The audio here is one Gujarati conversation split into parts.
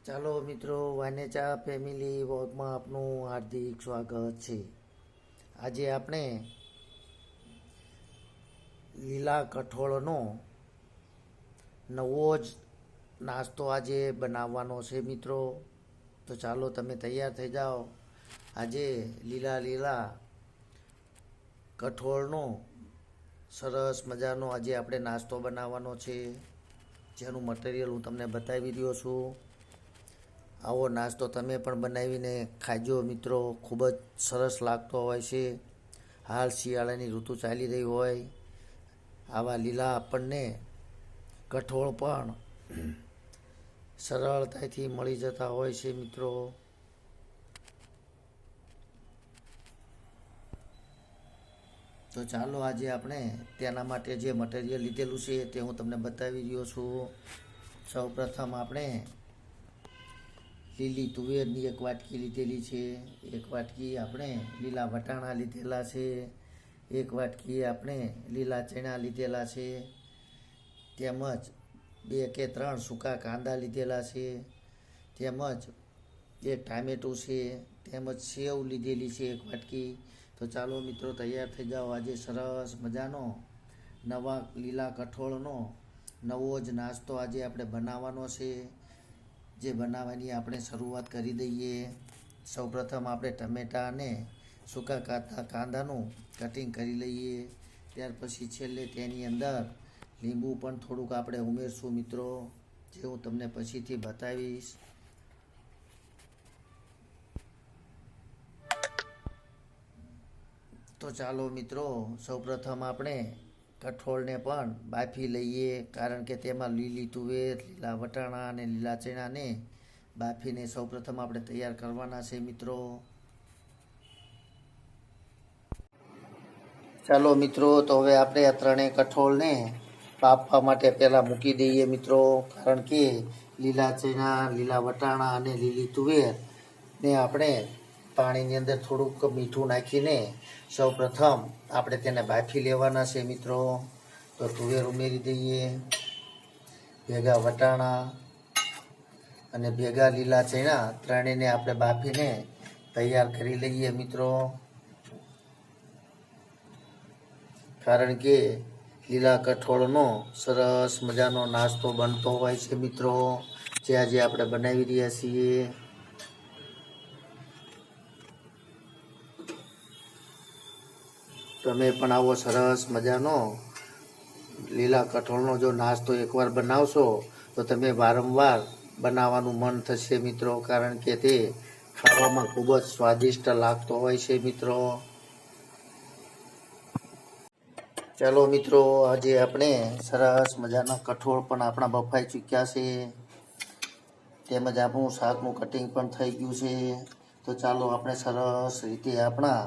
ચાલો મિત્રો, વાનેચા ફેમિલી વોકમાં આપનું હાર્દિક સ્વાગત છે. આજે આપણે લીલા કઠોળનો નવો જ નાસ્તો આજે બનાવવાનો છે મિત્રો. તો ચાલો તમે તૈયાર થઈ જાઓ. આજે લીલા લીલા કઠોળનો સરસ મજાનો આજે આપણે નાસ્તો બનાવવાનો છે, જેનું મટીરિયલ હું તમને બતાવી રહ્યો છું. આવો નાસ્તો તમે પણ બનાવીને ખાજો મિત્રો, ખૂબ જ સરસ લાગતો હોય છે. હાલ શિયાળાની ઋતુ ચાલી રહી હોય, આવા લીલા આપણને કઠોળ પણ સરળતાથી મળી જતા હોય છે મિત્રો. તો ચાલો આજે આપણે તેના માટે જે મટીરિયલ લીધેલું છે તે હું તમને બતાવી રહ્યો છું. સૌ પ્રથમ આપણે લીલી તુવેરની એક વાટકી લીધેલી છે, એક વાટકી આપણે લીલા વટાણા લીધેલા છે, એક વાટકી આપણે લીલા ચણા લીધેલા છે, તેમજ 2 કે 3 સૂકા કાંદા લીધેલા છે, તેમજ એક ટામેટું છે, તેમજ સેવ લીધેલી છે એક વાટકી. તો ચાલો મિત્રો તૈયાર થઈ જાઓ. આજે સરસ મજાનો નવા લીલા કઠોળનો નવો જ નાસ્તો આજે આપણે બનાવવાનો છે, જે બનાવવાની આપણે શરૂઆત કરી દઈએ. સૌપ્રથમ આપણે ટમેટાં અને સૂકા કાંદાનું કટિંગ કરી લઈએ. ત્યાર પછી છેલ્લે તેની અંદર લીંબુ પણ થોડુંક આપણે ઉમેરશું મિત્રો, જે હું તમને પછીથી બતાવીશ. તો ચાલો મિત્રો, સૌપ્રથમ આપણે કઠોળને પણ બાફી લઈએ, કારણ કે તેમાં લીલી તુવેર, લીલા વટાણા અને લીલા ચણાને બાફીને સૌપ્રથમ આપણે તૈયાર કરવાના છે મિત્રો. ચાલો મિત્રો, તો હવે આપણે આ ત્રણેય કઠોળને બાફવા માટે પહેલાં મૂકી દઈએ મિત્રો, કારણ કે લીલા ચણા, લીલા વટાણા અને લીલી તુવેરને આપણે પાણીની અંદર થોડુંક મીઠું નાખીને સૌપ્રથમ આપણે તેને બાફી લેવાના છે મિત્રો. તો તુવેર ઉમેરી દઈએ, ભેગા વટાણા અને ભેગા લીલા ચણા ત્રણેયને આપણે બાફીને તૈયાર કરી લઈએ મિત્રો. કારણ કે લીલા કઠોળનો સરસ મજાનો નાસ્તો બનતો હોય છે મિત્રો, જે આજે આપણે બનાવી રહ્યા છીએ. તમે પણ આવો સરસ મજાનો લીલા કઠોળનો જો નાસ્તો એકવાર બનાવશો તો તમે વારંવાર બનાવવાનું મન થશે મિત્રો, કારણ કે તે ખાવામાં ખૂબ જ સ્વાદિષ્ટ લાગતો હોય છે મિત્રો. ચાલો મિત્રો, આજે આપણે સરસ મજાના કઠોળ પણ આપણા બફાઈ ચૂક્યા છે, તેમજ આપણું શાકનું કટિંગ પણ થઈ ગયું છે. તો ચાલો આપણે સરસ રીતે આપણા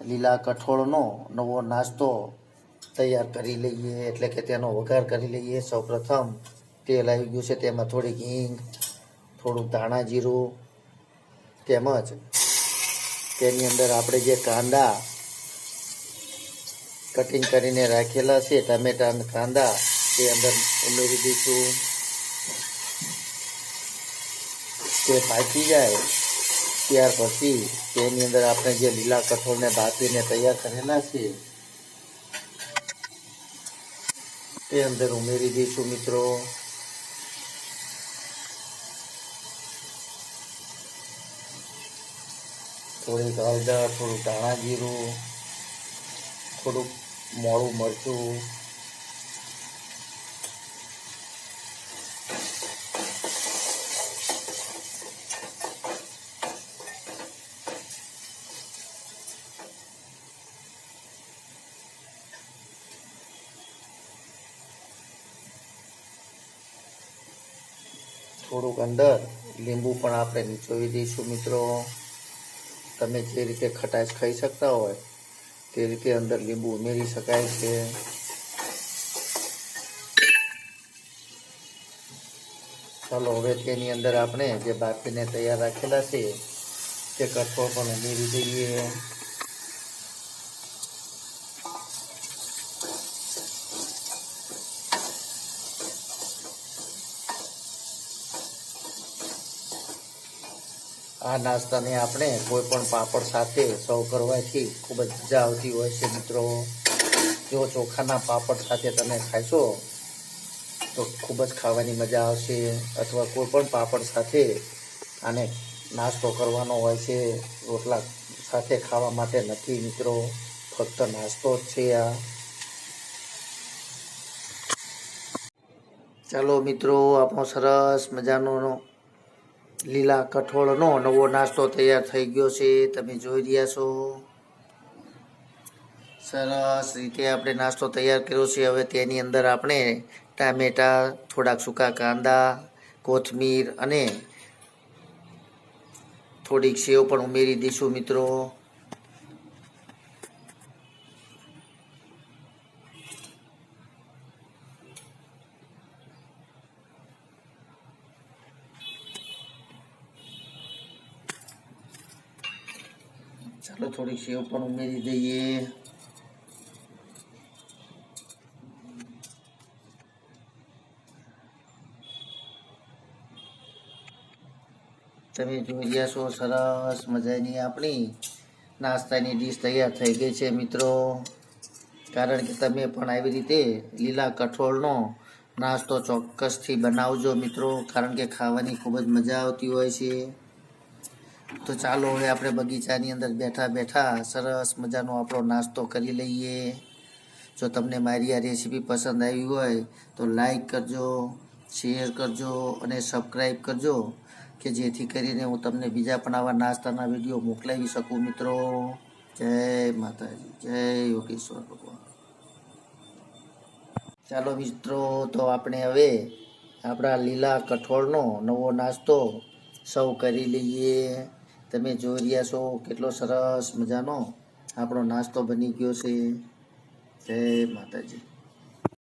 લીલા કઠોળનો નવો નાસ્તો તૈયાર કરી લઈએ, એટલે કે તેનો વઘાર કરી લઈએ. સૌપ્રથમ તેલ આવી ગયું છે, તેમાં થોડીક હિંગ, થોડુંક ધાણા જીરું, તેમજ તેની અંદર આપણે જે કાંદા કટિંગ કરીને રાખેલા છે, ટામેટા અને કાંદા, તે અંદર ઉમેરી દઈશું. તે પાકી જાય ત્યાર પછી તેની અંદર આપણે જે લીલા કઠોળને બાફીને તૈયાર કરેલા છે તે અંદર ઉમેરી દઈશું મિત્રો. થોડીક હળદર, થોડુંક ધાણા જીરું, થોડુંક મોળું મરચું, થોડુંક અંદર લીંબુ પણ આપણે નીચોવી દઈશું મિત્રો. તમે જે રીતે ખટાશ ખાઈ શકતા હોય તે રીતે અંદર લીંબુ ઉમેરી શકાય છે. ચાલો હવે તેની અંદર આપણે જે બાફીને તૈયાર રાખેલા છે તે કઠોળ પણ ઉમેરી દઈએ. આ નાસ્તાને આપણે કોઈ પણ પાપડ સાથે સર્વ કરવાથી ખૂબ જ મજા આવતી હોય છે મિત્રો. જો ચોખાના પાપડ સાથે તમે ખાશો તો ખૂબ જ ખાવાની મજા આવશે. અથવા કોઈ પણ પાપડ સાથે આને નાસ્તો કરવાનો હોય છે, રોટલા સાથે ખાવા માટે નથી મિત્રો, ફક્ત નાસ્તો જ છે આ. ચાલો મિત્રો, આપણો સરસ મજાનો લીલા કઠોળનો નવો નાસ્તો તૈયાર થઈ ગયો છે. તમે જોઈ રહ્યા છો સરસ રીતે આપણે નાસ્તો તૈયાર કર્યો છે. હવે તેની અંદર આપણે ટામેટા, થોડાક સૂકા કાંદા, કોથમીર અને થોડીક સેવ પણ ઉમેરી દઈશું મિત્રો. ચાલો થોડીક સેવ પણ ઉમેરી દઈએ. તમે જોઈ રહ્યા છો સરસ મજાની આપણી નાસ્તાની ડીશ તૈયાર થઈ ગઈ છે મિત્રો. કારણ કે તમે પણ આવી રીતે લીલા કઠોળનો નાસ્તો ચોક્કસથી બનાવજો મિત્રો, કારણ કે ખાવાની ખૂબ જ મજા આવતી હોય છે. તો ચાલો હવે આપણે બગીચાની અંદર બેઠા બેઠા સરસ મજાનો આપણો નાસ્તો કરી લઈએ. જો તમને મારી આ રેસીપી પસંદ આવી હોય તો લાઈક કરજો, શેર કરજો અને સબસ્ક્રાઈબ કરજો, કે જેથી કરીને હું તમને બીજા પણ આવા નાસ્તાના વિડીયો મોકલાવી શકું મિત્રો. જય માતાજી, જય યોગેશ્વર ભગવાન. ચાલો મિત્રો, તો આપણે હવે આપણા લીલા કઠોળનો નવો નાસ્તો સર્વ કરી લઈએ. તમે જોઈ રહ્યા છો કેટલો સરસ મજાનો આપણો નાસ્તો બની ગયો છે. જય માતાજી.